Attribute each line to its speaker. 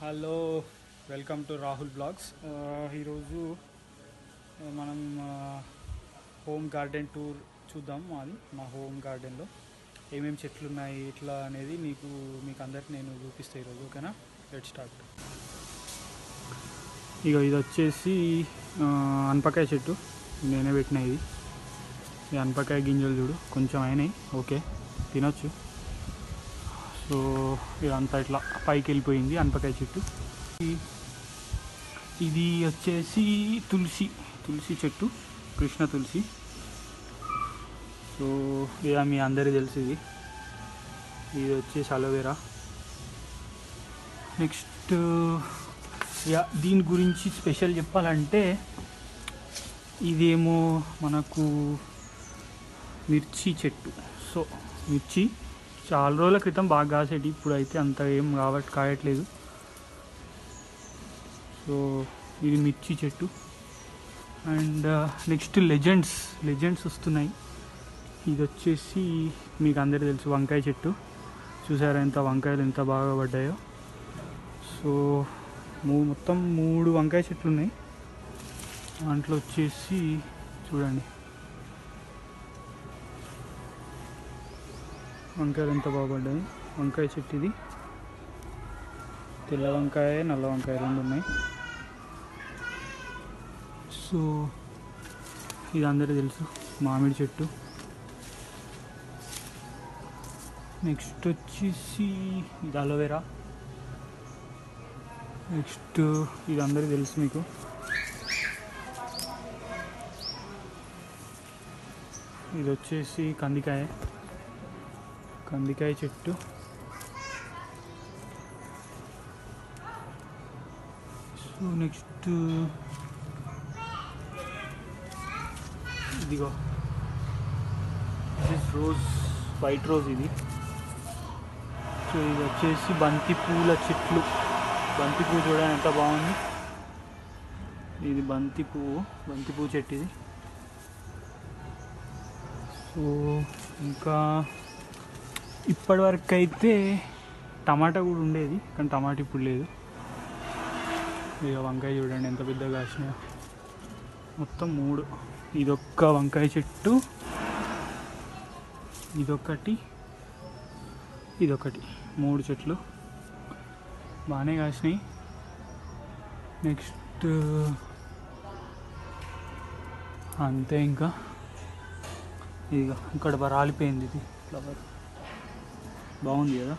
Speaker 1: Hello, welcome to Rahul blogs. ఈరోజు మనం home garden tour చూద్దాం. మా హోమ్ గార్డెన్లో ఏమేమి చెట్లు ఉన్నాయి ఇట్లా అనేది మీకు అందరికి నేను చూపిస్తాను ఈరోజు. ఓకేనా, లెట్స్ స్టార్ట్. ఇక ఇది వచ్చేసి అనపకాయ చెట్టు, నేనే పెట్టిన. ఇది అనపకాయ గింజలు చూడు, కొంచెం అయినాయి, ఓకే తినొచ్చు. సో ఇదంతా ఇట్లా పైకి వెళ్ళిపోయింది అనపకాయ చెట్టు. ఇది వచ్చేసి తులసి చెట్టు, కృష్ణ తులసి. సో ఇక మీ అందరికీ తెలుసు. ఇది వచ్చేసి అలోవెరా. నెక్స్ట్ దీని గురించి స్పెషల్ చెప్పాలంటే, ఇదేమో మనకు మిర్చి చెట్టు. సో మిర్చి చాలా రోజుల క్రితం బాగా కాసేటి, ఇప్పుడు అయితే అంత ఏం కాయట్లేదు. సో ఇది మిర్చి చెట్టు. అండ్ నెక్స్ట్ లెజెండ్స్ వస్తున్నాయి. ఇది వచ్చేసి మీకు అందరికీ తెలుసు, వంకాయ చెట్టు. చూసారా వంకాయలు ఎంత బాగా పడ్డాయో. సో మొత్తం 3 వంకాయ చెట్లు ఉన్నాయి. దాంట్లో వచ్చేసి చూడండి వంకాయలు ఎంత బాగుపడ్డాయి. వంకాయ చెట్టు ఇది, తెల్ల వంకాయ నల్ల వంకాయ 2 ఉన్నాయి. సో ఇది అందరికీ తెలుసు, మామిడి చెట్టు. నెక్స్ట్ వచ్చేసి ఇది అలోవెరా. నెక్స్ట్ ఇది అందరికీ తెలుసు మీకు, ఇది వచ్చేసి కందికాయ చెట్టు. సో నెక్స్ట్ ఇదిగో వైట్ రోజ్ ఇది. సో ఇది వచ్చేసి బంతి పూల చెట్లు. బంతి పువ్వు చూడండి ఎంత బాగుంది. ఇది బంతి పువ్వు చెట్టు ఇది. సో ఇంకా ఇప్పటివరకు అయితే టమాటా కూడా ఉండేది, కానీ టమాటా ఇప్పుడు లేదు. ఇక వంకాయ చూడండి ఎంత పెద్దగా కాసినాయో, మొత్తం 3. ఇదొక్క వంకాయ చెట్టు, ఇదొకటి 3 చెట్లు బాగానే కాసినాయి. నెక్స్ట్ అంతే. ఇంకా ఇదిగో ఇక్కడ రాలిపోయింది, ఇది ఫ్లవర్ బాగుంది కదా.